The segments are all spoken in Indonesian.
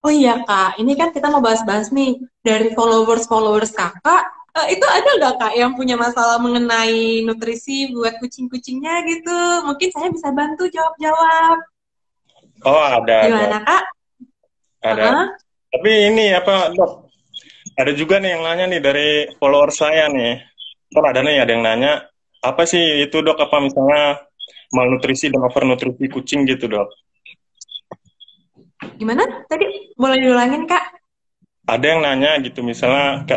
Oh iya Kak, ini kan kita mau bahas-bahas nih dari followers Kakak. Itu ada nggak Kak yang punya masalah mengenai nutrisi buat kucing-kucingnya gitu? Mungkin saya bisa bantu jawab-jawab. Oh, ada, Gimana Kak? ada. Heeh. Tapi ini apa, Dok? Ada juga nih yang nanya nih dari follower saya nih. Kan ada nih, ada yang nanya, apa sih itu, Dok? Apa misalnya malnutrisi dan overnutrisi kucing gitu, Dok? Gimana? Tadi boleh diulangin Kak? Ada yang nanya gitu, misalnya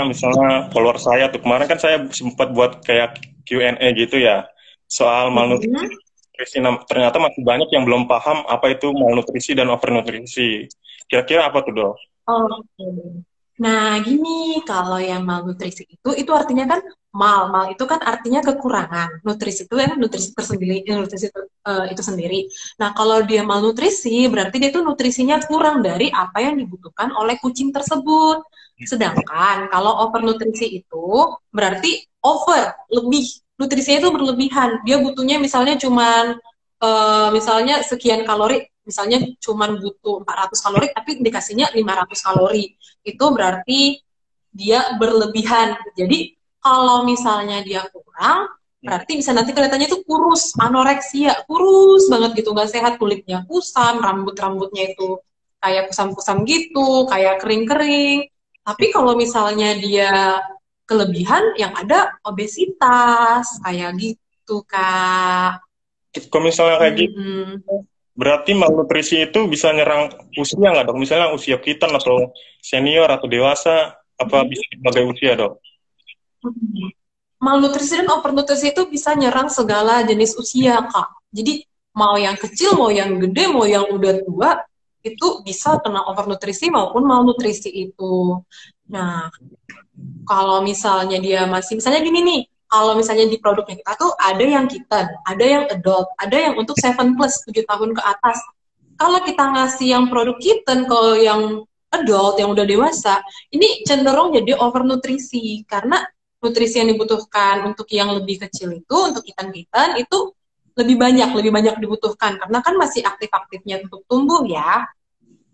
misalnya follower saya tuh kemarin kan saya sempat buat kayak Q&A gitu ya, soal malnutrisi. Mm-mm. Ternyata masih banyak yang belum paham apa itu malnutrisi dan overnutrisi. Kira-kira apa tuh, Dok? Oke. Nah, gini, kalau yang malnutrisi itu artinya kan mal itu kan artinya kekurangan. Nutrisi itu kan nutrisi tersendiri, nutrisi itu sendiri. Nah, kalau dia malnutrisi, berarti dia itu nutrisinya kurang dari apa yang dibutuhkan oleh kucing tersebut. Sedangkan kalau overnutrisi itu berarti over, lebih. Nutrisinya itu berlebihan. Dia butuhnya misalnya cuman misalnya sekian kalori, misalnya cuman butuh 400 kalori tapi dikasihnya 500 kalori. Itu berarti dia berlebihan. Jadi kalau misalnya dia kurang, berarti bisa nanti kelihatannya itu kurus, anoreksia, kurus banget gitu, nggak sehat, kulitnya kusam, rambut-rambutnya itu kayak kusam-kusam gitu, kayak kering-kering. Tapi kalau misalnya dia kelebihan, yang ada obesitas, kayak gitu, Kak. Kalau misalnya kayak gitu, Mm-mm. berarti malnutrisi itu bisa nyerang usia nggak, Dok? Misalnya usia kita atau senior atau dewasa, apa bisa sebagai usia, Dok? Malnutrisi dan overnutrisi itu bisa nyerang segala jenis usia, Kak. Jadi mau yang kecil, mau yang gede, mau yang udah tua, itu bisa kena overnutrisi maupun malnutrisi itu. Nah, kalau misalnya dia masih, misalnya gini nih, kalau misalnya di produknya kita tuh ada yang kitten, ada yang adult, ada yang untuk 7 plus, 7 tahun ke atas. Kalau kita ngasih yang produk kitten ke yang adult, yang udah dewasa, ini cenderung jadi overnutrisi, karena nutrisi yang dibutuhkan untuk yang lebih kecil itu, untuk kitten-kitten, itu lebih banyak dibutuhkan, karena kan masih aktif-aktifnya untuk tumbuh ya.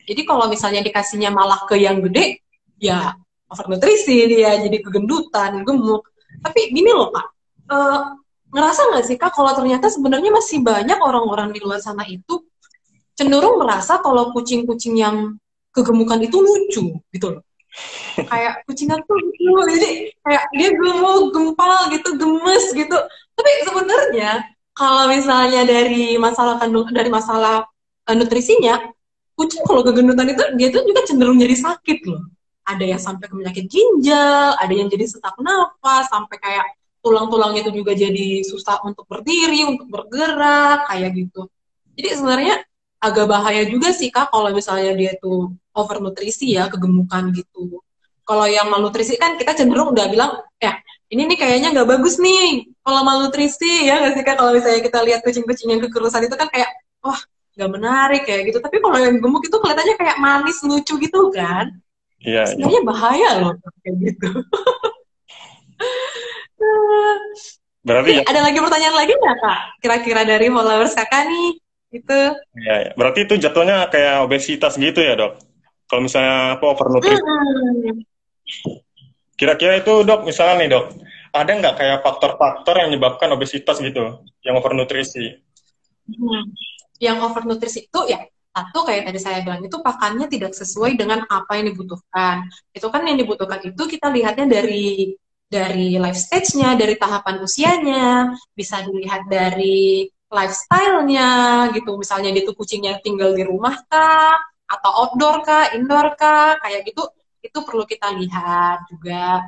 Jadi kalau misalnya dikasihnya malah ke yang gede, ya overnutrisi dia, jadi kegendutan, gemuk. Tapi gini loh Kak, eh, ngerasa nggak sih Kak kalau ternyata sebenarnya masih banyak orang-orang di luar sana itu cenderung merasa kalau kucing-kucing yang kegemukan itu lucu gitu loh. Kayak kucingnya tuh lucu, jadi kayak dia gemuk, gempal gitu, gemes gitu. Tapi sebenarnya kalau misalnya dari masalah kandung, dari masalah nutrisinya, kucing kalau kegendutan itu dia tuh juga cenderung jadi sakit loh. Ada yang sampai ke penyakit ginjal, ada yang jadi sesak nafas, sampai kayak tulang-tulangnya itu juga jadi susah untuk berdiri, untuk bergerak, kayak gitu. Jadi sebenarnya agak bahaya juga sih Kak kalau misalnya dia tuh overnutrisi ya, kegemukan gitu. Kalau yang malnutrisi kan kita cenderung udah bilang, ya ini nih kayaknya nggak bagus nih kalau malnutrisi ya nggak sih Kak, kalau misalnya kita lihat kucing-kucing yang kekurusan itu kan kayak, wah nggak menarik kayak gitu. Tapi kalau yang gemuk itu kelihatannya kayak manis lucu gitu kan. Iya, iya. Sebenarnya bahaya loh kayak gitu. Berarti Tapi ya, ada lagi pertanyaan lagi nggak Kak? Kira-kira dari followers Kakak nih? Gitu. ya, ya. Berarti itu jatuhnya kayak obesitas gitu ya, Dok? Kalau misalnya apa overnutrisi. Hmm. Kira-kira itu, Dok, misalnya nih, Dok, ada nggak kayak faktor-faktor yang menyebabkan obesitas gitu, yang overnutrisi? Hmm. Yang overnutrisi itu ya satu kayak tadi saya bilang itu pakannya tidak sesuai dengan apa yang dibutuhkan. Itu kan yang dibutuhkan itu kita lihatnya dari life stage-nya, dari tahapan usianya, bisa dilihat dari lifestyle-nya gitu. Misalnya dia tuh kucingnya tinggal di rumah kah, atau outdoor kah, indoor kah, kayak gitu, itu perlu kita lihat juga.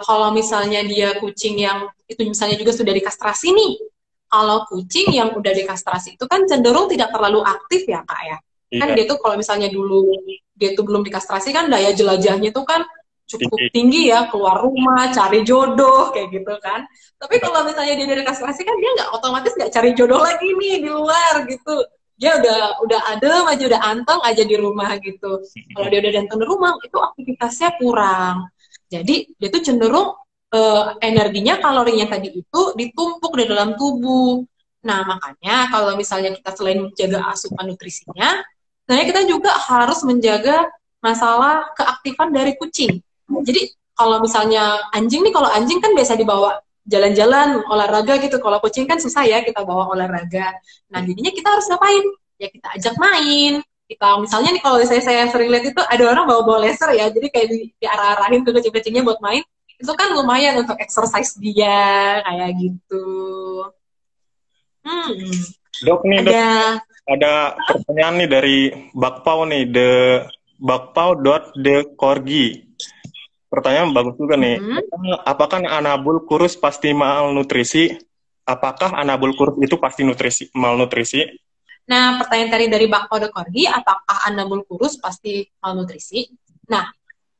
Kalau misalnya dia kucing yang itu misalnya juga sudah dikastrasi nih, kalau kucing yang udah dikastrasi itu kan cenderung tidak terlalu aktif ya kak ya. Kan Iya, dia tuh kalau misalnya dulu dia tuh belum dikastrasi kan daya jelajahnya tuh kan cukup tinggi. tinggi ya, keluar rumah cari jodoh kayak gitu kan. Tapi kalau misalnya dia udah dikastrasi kan dia nggak otomatis nggak cari jodoh lagi nih di luar gitu. Dia udah adem aja, udah anteng aja di rumah gitu. Kalau dia udah datang di rumah itu aktivitasnya kurang. Jadi dia tuh cenderung energinya, kalorinya tadi itu ditumpuk di dalam tubuh. Nah, makanya kalau misalnya kita selain menjaga asupan nutrisinya, Sebenarnya kita juga harus menjaga masalah keaktifan dari kucing. Jadi kalau misalnya anjing nih, kalau anjing kan biasa dibawa jalan-jalan, olahraga gitu. Kalau kucing kan susah ya kita bawa olahraga. Nah, jadinya kita harus ngapain? Ya kita ajak main. Kita misalnya nih kalau saya sering lihat itu ada orang bawa-bawa laser ya, jadi kayak diarah-arahin ke kucing-kucingnya buat main. Itu kan lumayan untuk exercise dia, kayak gitu. Dok nih, Dok, Ada ada pertanyaan nih dari Bakpao nih, bakpao.the corgi. Pertanyaan bagus juga nih. Apakah anabul kurus pasti malnutrisi? Apakah anabul kurus itu pasti malnutrisi? Nah, pertanyaan tadi dari Bakpao de Corgi, apakah anabul kurus pasti malnutrisi? Nah,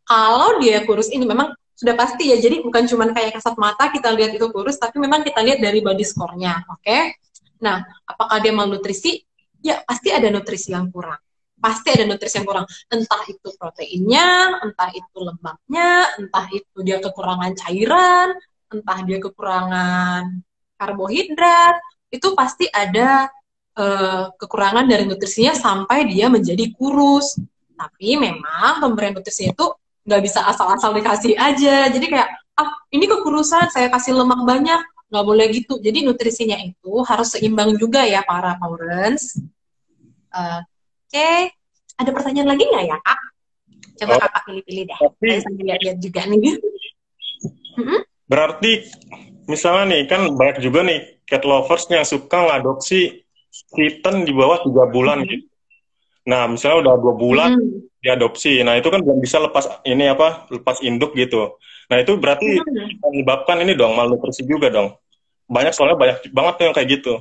kalau dia kurus ini memang sudah pasti ya, jadi bukan cuma kayak kasat mata kita lihat itu kurus, tapi memang kita lihat dari body score-nya, oke? Nah, apakah dia malnutrisi? Ya, pasti ada nutrisi yang kurang. Pasti ada nutrisi yang kurang. Entah itu proteinnya, entah itu lemaknya, entah itu dia kekurangan cairan, entah dia kekurangan karbohidrat, itu pasti ada kekurangan dari nutrisinya sampai dia menjadi kurus. Tapi memang pemberian nutrisi itu nggak bisa asal-asal dikasih aja. Jadi kayak, ini kekurusan, saya kasih lemak banyak. Nggak boleh gitu. Jadi nutrisinya itu harus seimbang juga ya para parents. Oke. Ada pertanyaan lagi nggak ya, Kak? Coba Kakak pilih-pilih deh. Saya sambil lihat-lihat juga nih. Berarti misalnya nih, kan banyak juga nih cat lovers yang suka ngadopsi kitten di bawah 3 bulan gitu. Nah, misalnya udah 2 bulan diadopsi. Nah, itu kan belum bisa lepas induk gitu. Nah, itu berarti menyebabkan ini dong, malnutrisi juga dong. Soalnya banyak banget tuh yang kayak gitu.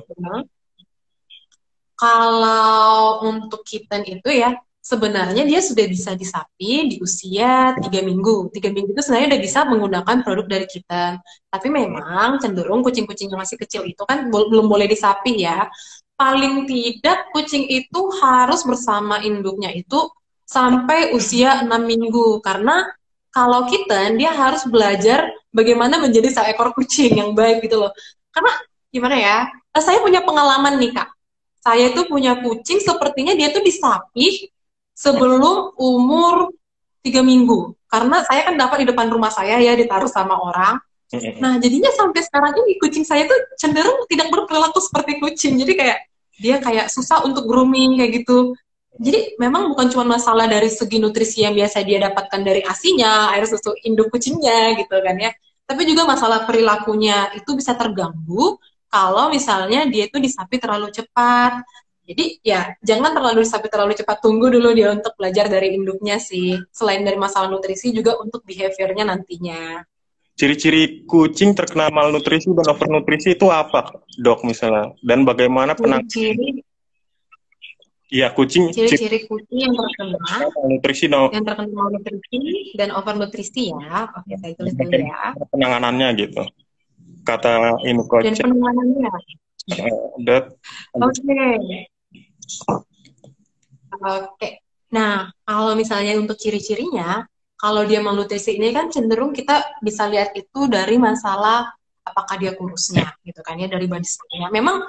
Kalau untuk kitten itu ya, sebenarnya dia sudah bisa disapi di usia 3 minggu. 3 minggu itu sebenarnya udah bisa menggunakan produk dari kitten. Tapi memang cenderung kucing-kucing yang masih kecil itu kan belum boleh disapi ya. Paling tidak kucing itu harus bersama induknya itu sampai usia 6 minggu. Karena kalau kitten, dia harus belajar bagaimana menjadi seekor kucing yang baik gitu loh. Karena gimana ya, saya punya pengalaman nih Kak. Saya tuh punya kucing, sepertinya dia tuh disapi sebelum umur 3 minggu. Karena saya kan dapat di depan rumah saya ya, ditaruh sama orang. Nah, jadinya sampai sekarang ini kucing saya tuh cenderung tidak berperilaku seperti kucing. Jadi kayak dia kayak susah untuk grooming kayak gitu. Jadi memang bukan cuma masalah dari segi nutrisi yang biasa dia dapatkan dari ASI-nya, air susu induk kucingnya gitu kan ya. Tapi juga masalah perilakunya itu bisa terganggu kalau misalnya dia itu disapi terlalu cepat. Jadi ya jangan terlalu disapi terlalu cepat, tunggu dulu dia untuk belajar dari induknya sih. Selain dari masalah nutrisi juga untuk behaviornya nantinya. Ciri-ciri kucing terkena malnutrisi dan overnutrisi itu apa, Dok, misalnya? Dan bagaimana penanganan? Iya, kucing. Ciri-ciri kucing yang terkena malnutrisi dan overnutrisi ya. Oke, saya tulis dulu ya. Penanganannya gitu. Kata ini coach. Dan penanganannya. Oke. Nah, kalau misalnya untuk ciri-cirinya, kalau dia malnutrisi ini kan cenderung kita bisa lihat itu dari masalah apakah dia kurusnya gitu kan ya, dari body score-nya. Memang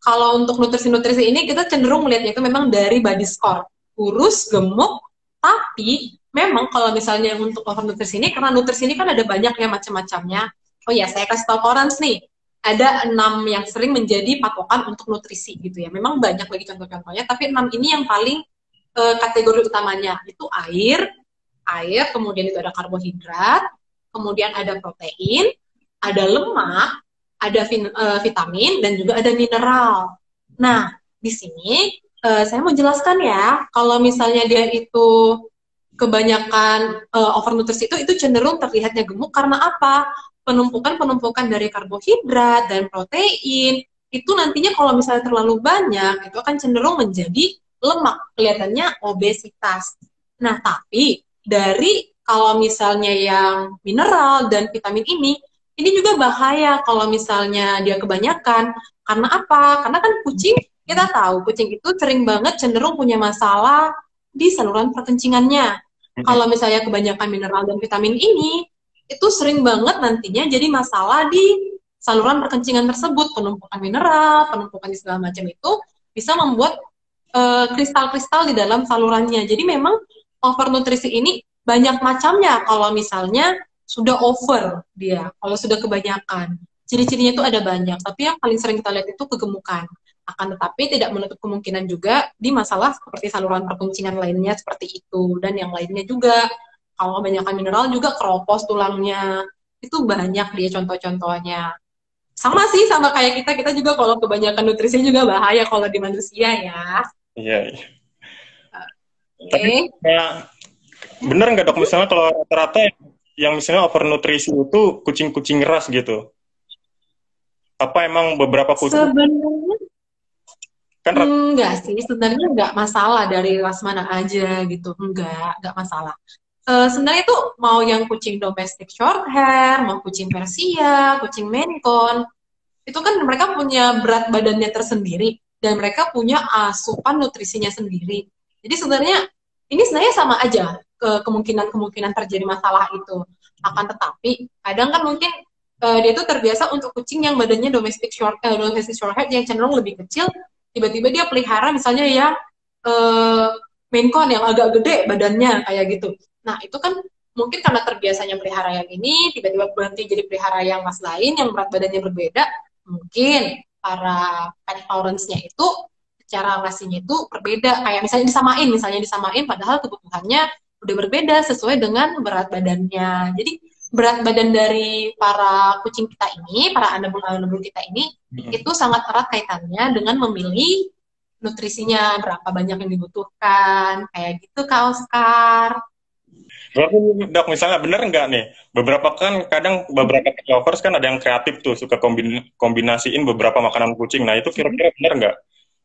kalau untuk nutrisi-nutrisi ini kita cenderung melihatnya itu memang dari body score. Kurus, gemuk, tapi memang kalau misalnya untuk overnutrisi ini, karena nutrisi ini kan ada banyak ya macam-macamnya. Oh ya, saya kasih tahu Korans nih. Ada 6 yang sering menjadi patokan untuk nutrisi gitu ya. Memang banyak lagi contoh-contohnya, tapi 6 ini yang paling kategori utamanya. Itu air, kemudian itu ada karbohidrat, kemudian ada protein, ada lemak, ada vitamin, dan juga ada mineral. Nah, di sini saya mau jelaskan ya, kalau misalnya dia itu kebanyakan overnutrisi itu cenderung terlihatnya gemuk karena apa? Penumpukan dari karbohidrat dan protein, itu nantinya kalau misalnya terlalu banyak, itu akan cenderung menjadi lemak, kelihatannya obesitas. Nah, tapi dari kalau misalnya yang mineral dan vitamin ini juga bahaya kalau misalnya dia kebanyakan. Karena apa? Karena kan kucing, kita tahu kucing itu sering banget cenderung punya masalah di saluran perkencingannya. Kalau misalnya kebanyakan mineral dan vitamin ini, itu sering banget nantinya jadi masalah di saluran perkencingan tersebut. Penumpukan mineral, penumpukan segala macam itu bisa membuat kristal-kristal di dalam salurannya. Jadi memang overnutrisi ini banyak macamnya kalau misalnya sudah over dia, kalau sudah kebanyakan. Ciri-cirinya itu ada banyak, tapi yang paling sering kita lihat itu kegemukan. Akan tetapi tidak menutup kemungkinan juga di masalah seperti saluran perkuncingan lainnya seperti itu, dan yang lainnya juga. Kalau kebanyakan mineral juga keropos tulangnya, itu banyak dia contoh-contohnya. Sama sih, sama kayak kita juga kalau kebanyakan nutrisi juga bahaya kalau di manusia ya. Iya, iya. Tapi Oke. ya, bener nggak dok, misalnya kalau rata-rata yang misalnya overnutrisi itu kucing-kucing ras gitu? Apa emang beberapa kucing Sebenarnya kan enggak sih, sebenarnya enggak masalah dari ras mana aja gitu, enggak masalah. Sebenarnya itu mau yang kucing domestic short hair, mau kucing Persia, kucing Maine Coon, itu kan mereka punya berat badannya tersendiri dan mereka punya asupan nutrisinya sendiri. Jadi sebenarnya ini sebenarnya sama aja kemungkinan-kemungkinan terjadi masalah itu. Akan tetapi kadang kan mungkin dia tuh terbiasa untuk kucing yang badannya domestic short hair yang cenderung lebih kecil, tiba-tiba dia pelihara misalnya yang uh, Maine Coon yang agak gede badannya kayak gitu. Nah, itu kan mungkin karena terbiasanya pelihara yang ini, tiba-tiba berhenti jadi pelihara yang mas lain, yang berat badannya berbeda, mungkin para pet parents-nya itu cara ngasihnya itu berbeda. Kayak misalnya disamain, padahal kebutuhannya udah berbeda sesuai dengan berat badannya. Jadi berat badan dari para kucing kita ini, para anabul-anabul kita ini, itu sangat erat kaitannya dengan memilih nutrisinya, berapa banyak yang dibutuhkan, kayak gitu Kak Oscar. berarti dok misalnya bener nggak nih? Beberapa kan kadang beberapa pet lovers kan ada yang kreatif tuh suka kombinasiin beberapa makanan kucing. Nah itu kira-kira bener nggak?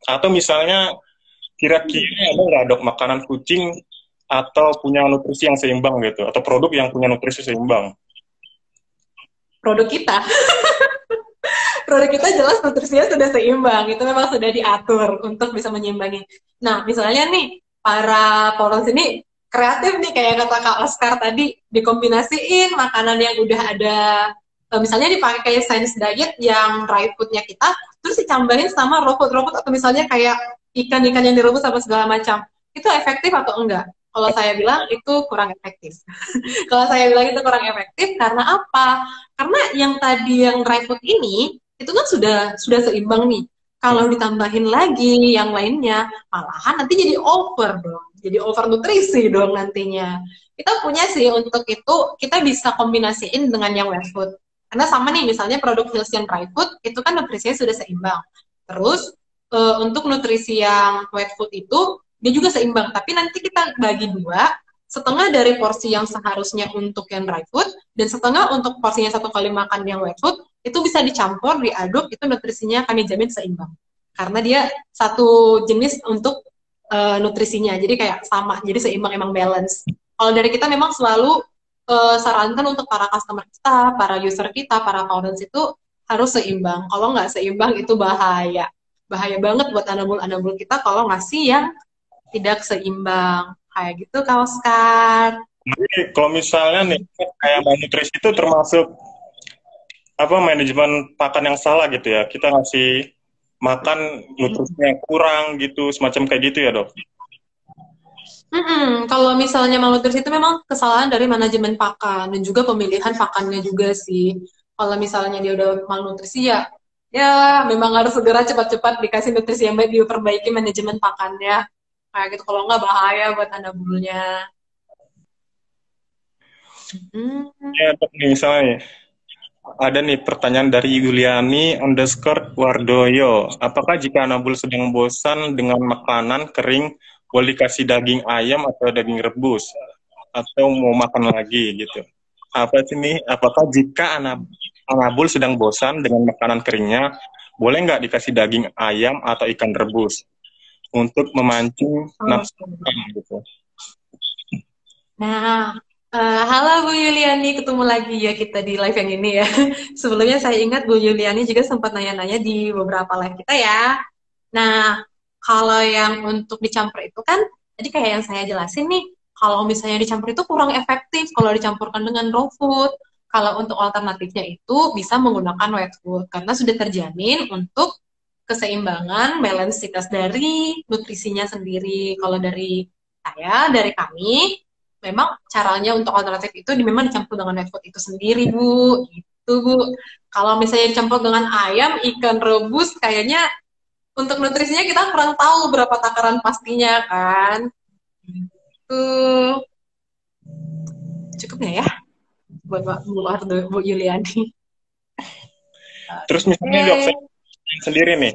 Atau misalnya kira-kira ada nggak dok makanan kucing atau punya nutrisi yang seimbang gitu? Atau produk yang punya nutrisi seimbang? Produk kita, produk kita jelas nutrisinya sudah seimbang, itu memang sudah diatur untuk bisa menyeimbangi. Nah, misalnya nih, para polos ini kreatif nih, kayak kata Kak Oscar tadi, dikombinasiin makanan yang udah ada, misalnya dipakai kayak science diet yang dry foodnya kita, terus ditambahin sama raw food, atau misalnya kayak ikan-ikan yang direbus sama segala macam. Itu efektif atau enggak? Kalau saya bilang itu kurang efektif. Kalau saya bilang itu kurang efektif karena apa? Karena yang tadi yang dry food ini itu kan sudah seimbang nih. Kalau ditambahin lagi yang lainnya, malahan nanti jadi over dong. Jadi over nutrisi dong nantinya. Kita punya sih untuk itu, kita bisa kombinasiin dengan yang wet food. Karena sama nih, misalnya produk Hills yang dry food, itu kan nutrisinya sudah seimbang. Terus, untuk nutrisi yang wet food itu, dia juga seimbang. Tapi nanti kita bagi dua, setengah dari porsi yang seharusnya untuk yang dry food, dan setengah untuk porsinya satu kali makan yang wet food, itu bisa dicampur, diaduk, itu nutrisinya kami jamin seimbang. Karena dia satu jenis untuk nutrisinya, jadi kayak sama, jadi seimbang, emang balance. Kalau dari kita memang selalu sarankan untuk para customer kita, para user kita, para audience itu harus seimbang. Kalau nggak seimbang itu bahaya. Bahaya banget buat anabul-anabul kita kalau ngasih yang tidak seimbang. Kayak gitu, Kak Oscar. Jadi kalau misalnya nih kayak malnutrisi itu termasuk apa manajemen pakan yang salah gitu ya? Kita ngasih makan nutrisinya yang kurang gitu, semacam kayak gitu ya dok? Kalau misalnya malnutrisi itu memang kesalahan dari manajemen pakan dan juga pemilihan pakannya juga sih. Kalau misalnya dia udah malnutrisi ya memang harus segera cepat-cepat dikasih nutrisi yang baik, diperbaiki manajemen pakannya. Kayak gitu, kalau nggak bahaya buat anabulnya. Hmm. Ya dok nih misalnya ada nih pertanyaan dari Yuliani_Wardoyo. Apakah jika anabul sedang bosan dengan makanan kering, boleh dikasih daging ayam atau daging rebus? Atau mau makan lagi gitu? Apa sih nih? Apakah jika anabul sedang bosan dengan makanan keringnya, boleh nggak dikasih daging ayam atau ikan rebus untuk memancing nafsu makan gitu? Nah, halo Bu Yuliani, ketemu lagi ya kita di live yang ini ya. Sebelumnya saya ingat Bu Yuliani juga sempat nanya-nanya di beberapa live kita ya. Nah, kalau yang untuk dicampur itu kan, tadi kayak yang saya jelasin nih, kalau misalnya dicampur itu kurang efektif kalau dicampurkan dengan raw food. Kalau untuk alternatifnya itu bisa menggunakan wet food, karena sudah terjamin untuk keseimbangan, balansitas dari nutrisinya sendiri. Kalau dari saya, dari kami, memang caranya untuk alternatif itu memang dicampur dengan whey food itu sendiri, Bu. Gitu, Bu. Kalau misalnya dicampur dengan ayam, ikan rebus, kayaknya untuk nutrisinya kita kurang tahu berapa takaran pastinya, kan. Gitu. Cukup nggak ya? Buat Bu Yuliani. Terus misalnya dok, saya sendiri nih,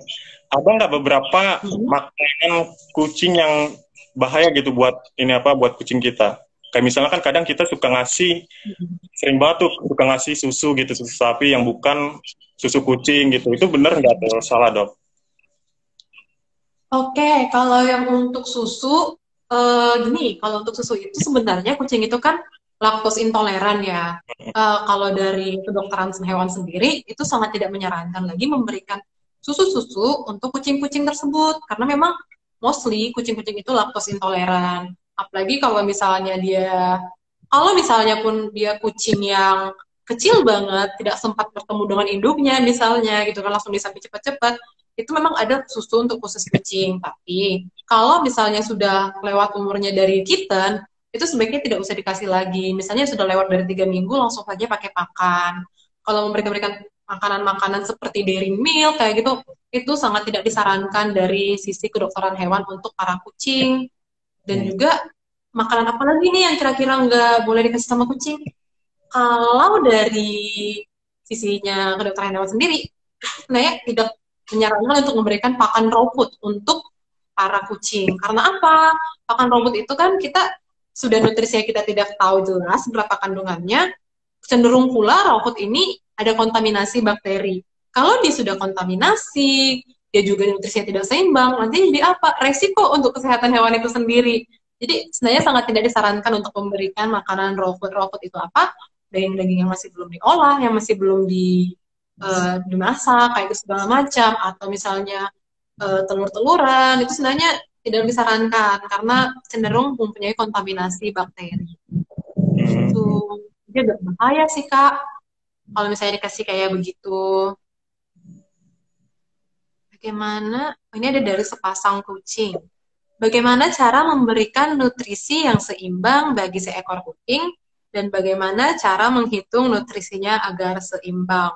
ada nggak beberapa makanan kucing yang bahaya gitu buat buat kucing kita? Kayak misalnya kan kadang kita suka ngasih, sering banget tuh suka ngasih susu gitu, susu sapi yang bukan susu kucing gitu. Itu bener nggak atau salah dok? Oke, kalau yang untuk susu, gini, kalau untuk susu itu sebenarnya kucing itu kan laktos intoleran ya. Kalau dari kedokteran hewan sendiri, itu sangat tidak menyarankan lagi memberikan susu-susu untuk kucing-kucing tersebut. Karena memang mostly kucing-kucing itu laktos intoleran. Apalagi kalau misalnya pun dia kucing yang kecil banget, tidak sempat bertemu dengan induknya misalnya, gitu kan, langsung disapi cepat-cepat, itu memang ada susu untuk khusus kucing. Tapi kalau misalnya sudah lewat umurnya dari kitten, itu sebaiknya tidak usah dikasih lagi. Misalnya sudah lewat dari 3 minggu, langsung saja pakai pakan. Kalau memberikan makanan-makanan seperti dairy milk kayak gitu, itu sangat tidak disarankan dari sisi kedokteran hewan untuk para kucing. Dan juga makanan apa lagi nih yang kira-kira nggak boleh dikasih sama kucing? Kalau dari sisinya kedokteran hewan sendiri, sebenarnya tidak menyarankan untuk memberikan pakan raw food untuk para kucing. Karena apa? Pakan raw food itu kan kita sudah nutrisinya kita tidak tahu jelas berapa kandungannya, cenderung pula raw food ini ada kontaminasi bakteri. Kalau dia sudah kontaminasi, dia juga nutrisinya tidak seimbang, nanti jadi apa? Resiko untuk kesehatan hewan itu sendiri. Jadi sebenarnya sangat tidak disarankan untuk memberikan makanan raw food. Raw food itu apa? Daging-daging yang masih belum diolah, yang masih belum dimasak, kayak itu segala macam, atau misalnya telur-teluran, itu sebenarnya tidak disarankan karena cenderung mempunyai kontaminasi bakteri. Itu dia berbahaya sih, Kak, kalau misalnya dikasih kayak begitu. Bagaimana? Ini ada dari sepasang kucing. Bagaimana cara memberikan nutrisi yang seimbang bagi seekor kucing dan bagaimana cara menghitung nutrisinya agar seimbang.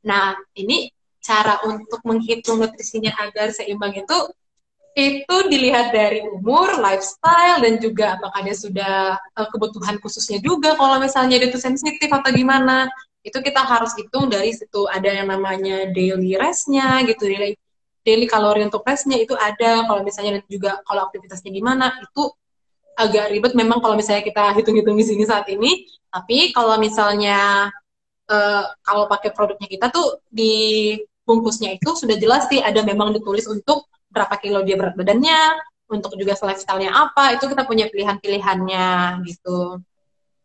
Nah, ini cara untuk menghitung nutrisinya agar seimbang itu dilihat dari umur, lifestyle, dan juga apakah dia sudah kebutuhan khususnya juga. Kalau misalnya dia itu sensitif atau gimana, itu kita harus hitung dari situ. Ada yang namanya daily rest-nya gitu, daily kalori untuk restnya itu ada. Kalau misalnya juga kalau aktivitasnya gimana, itu agak ribet memang kalau misalnya kita hitung-hitung di sini saat ini. Tapi kalau misalnya kalau pakai produknya kita tuh di bungkusnya itu sudah jelas sih, ada memang ditulis untuk berapa kilo dia berat badannya, untuk juga lifestyle-nya apa, itu kita punya pilihan-pilihannya gitu.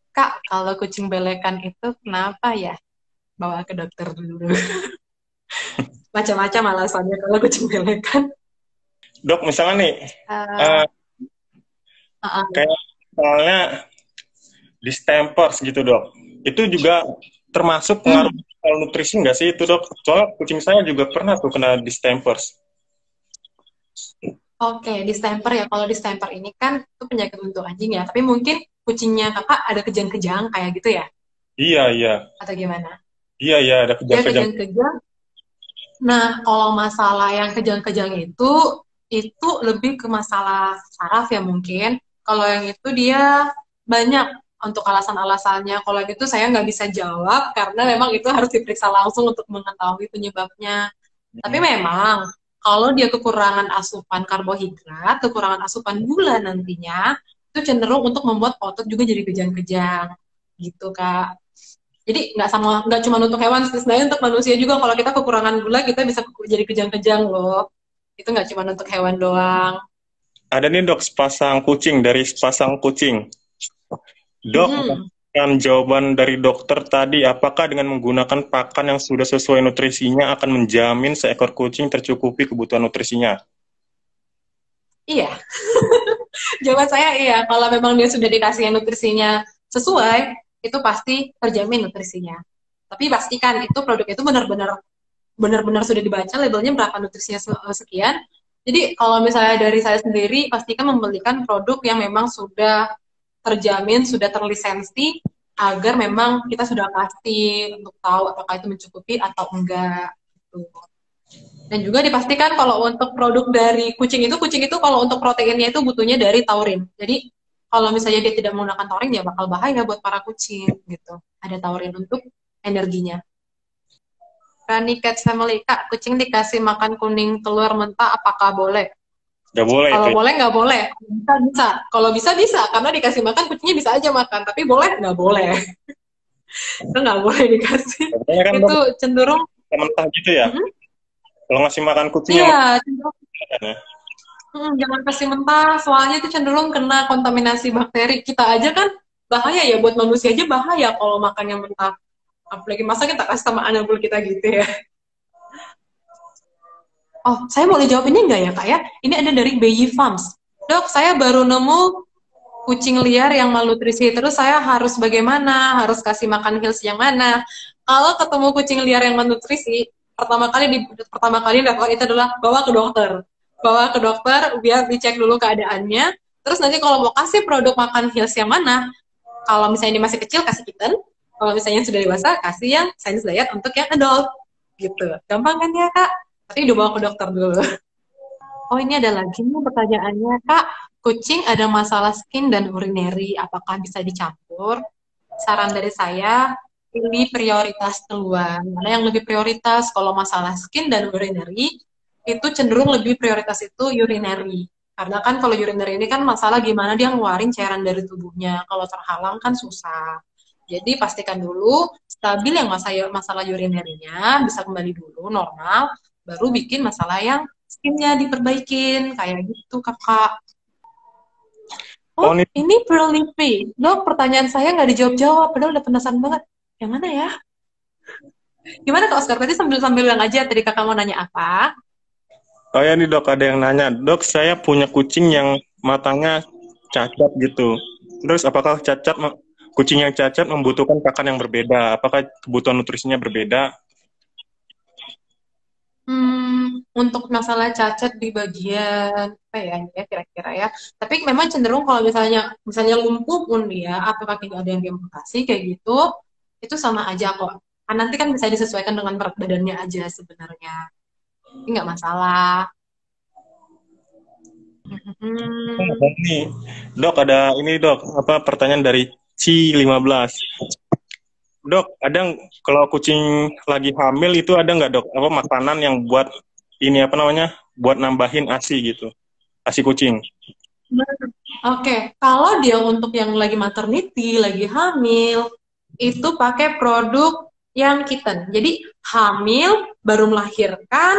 Kak, kalau kucing belekan itu kenapa ya? Bawa ke dokter dulu. Macam-macam alasannya kalau kucing belekan. Dok, misalnya nih, kayak misalnya distempers gitu dok, itu juga termasuk pengaruh nutrisi nggak sih itu dok? Soalnya kucing saya juga pernah tuh kena distempers. Oke, distemper ya. Kalau distemper ini kan itu penyakit untuk anjing ya. Tapi mungkin kucingnya kakak ada kejang-kejang kayak gitu ya? Iya, iya. Atau gimana? Iya, ada Ya, kejang-kejang. kejang-kejang. Nah, kalau masalah yang kejang-kejang itu lebih ke masalah saraf ya mungkin. Kalau yang itu dia banyak untuk alasan-alasannya. Kalau gitu saya nggak bisa jawab karena memang itu harus diperiksa langsung untuk mengetahui penyebabnya. Tapi memang kalau dia kekurangan asupan karbohidrat, kekurangan asupan gula nantinya, itu cenderung untuk membuat otot juga jadi kejang-kejang. Gitu, Kak. Jadi nggak cuma untuk hewan, sebenarnya untuk manusia juga kalau kita kekurangan gula kita bisa jadi kejang-kejang loh. Itu nggak cuma untuk hewan doang. Ada nih dok, sepasang kucing dari sepasang kucing. Dok, kan jawaban dari dokter tadi, apakah dengan menggunakan pakan yang sudah sesuai nutrisinya akan menjamin seekor kucing tercukupi kebutuhan nutrisinya? Iya. Jawaban saya iya. Kalau memang dia sudah dikasih nutrisinya sesuai, itu pasti terjamin nutrisinya. Tapi pastikan itu produk itu benar-benar benar-benar sudah dibaca labelnya berapa nutrisinya sekian. Jadi kalau misalnya dari saya sendiri, pastikan membelikan produk yang memang sudah terjamin, sudah terlisensi, agar memang kita sudah pasti untuk tahu apakah itu mencukupi atau enggak. Gitu. Dan juga dipastikan kalau untuk produk dari kucing itu kalau untuk proteinnya itu butuhnya dari taurin. Jadi kalau misalnya dia tidak menggunakan taurin ya bakal bahaya buat para kucing gitu. Ada taurin untuk energinya. Rani Cats Family, Kak, kucing dikasih makan kuning telur mentah apakah boleh? Nggak boleh itu Kalau ya. boleh nggak boleh, bisa bisa. Kalau bisa bisa, karena dikasih makan kucingnya bisa aja makan. Tapi boleh nggak boleh, itu nggak boleh dikasih. Katanya kan dok Itu cenderung, mentah gitu ya. Kalau ngasih makan kucing yang iya, mentah cenderung kan ya. jangan kasih mentah. Soalnya itu cenderung kena kontaminasi bakteri. Kita aja kan bahaya ya buat manusia aja bahaya kalau makan yang mentah. Apalagi masa kita kasih sama anak kita gitu ya. Oh, saya boleh jawab ini enggak ya, Kak ya? Ini ada dari Bayi Farms. Dok, saya baru nemu kucing liar yang malnutrisi. Terus saya harus bagaimana? Harus kasih makan Hill's yang mana? Kalau ketemu kucing liar yang malnutrisi, pertama kali dilakukan itu adalah bawa ke dokter. Bawa ke dokter biar dicek dulu keadaannya. Terus nanti kalau mau kasih produk makan Hill's yang mana? Kalau misalnya dia masih kecil kasih kitten. Kalau misalnya sudah dewasa kasih yang science diet untuk yang adult. Gitu. Gampang kan ya, Kak? Tapi udah bawa ke dokter dulu. Oh, ini ada lagi nih pertanyaannya, Kak. Kucing ada masalah skin dan urinary, apakah bisa dicampur? Saran dari saya, pilih prioritas duluan. Mana yang lebih prioritas? Kalau masalah skin dan urinary, itu cenderung lebih prioritas itu urinary. Karena kan kalau urinary ini kan masalah gimana dia ngeluarin cairan dari tubuhnya. Kalau terhalang kan susah. Jadi pastikan dulu stabil yang masalah urinary-nya, bisa kembali dulu normal, baru bikin masalah yang skinnya diperbaikin kayak gitu kakak. Oh Oh ini ini Pearl Lippy dok, pertanyaan saya nggak dijawab-jawab padahal udah penasaran banget. Yang mana ya? Gimana kak Oscar, tadi sambil bilang aja tadi kakak mau nanya apa. oh ya nih dok ada yang nanya dok saya punya kucing yang matanya cacat gitu. Terus apakah kucing yang cacat membutuhkan pakan yang berbeda? Apakah kebutuhan nutrisinya berbeda? Untuk masalah cacat di bagian apa ya kira-kira ya. Tapi memang cenderung kalau misalnya lumpuh pun dia atau kakinya ada yang diamputasi kayak gitu, itu sama aja kok. Kan nanti kan bisa disesuaikan dengan berat badannya aja sebenarnya. Ini nggak masalah. Ada Hmm, nih, dok ada ini dok, apa pertanyaan dari C15. Dok, kalau kucing lagi hamil itu ada nggak dok, apa makanan yang buat ini apa namanya, buat nambahin ASI gitu, ASI kucing? Oke, kalau dia untuk yang lagi maternity, lagi hamil, itu pakai produk yang kitten. Jadi hamil, baru melahirkan,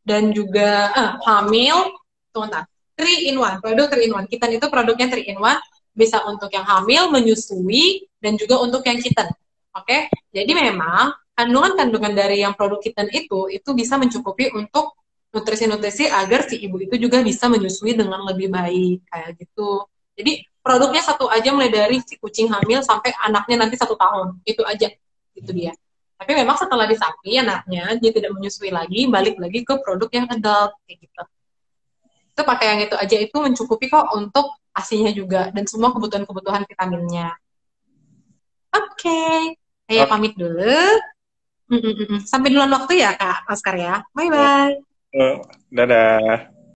dan juga hamil, tunggu 3 in 1, produk 3 in 1. Kitten itu produknya 3 in 1, bisa untuk yang hamil, menyusui, dan juga untuk yang kitten. Oke, jadi memang kandungan-kandungan dari yang produk kitten itu bisa mencukupi untuk nutrisi-nutrisi agar si ibu itu juga bisa menyusui dengan lebih baik kayak gitu. Jadi produknya satu aja mulai dari si kucing hamil sampai anaknya nanti 1 tahun itu aja itu dia. Tapi memang setelah disapi anaknya dia tidak menyusui lagi, balik lagi ke produk yang adult kayak gitu. Itu pakai yang itu aja itu mencukupi kok untuk asinya juga dan semua kebutuhan-kebutuhan vitaminnya. Oke, saya Oke, pamit dulu. Sampai duluan waktu ya Kak Oscar ya. Bye bye. dadah.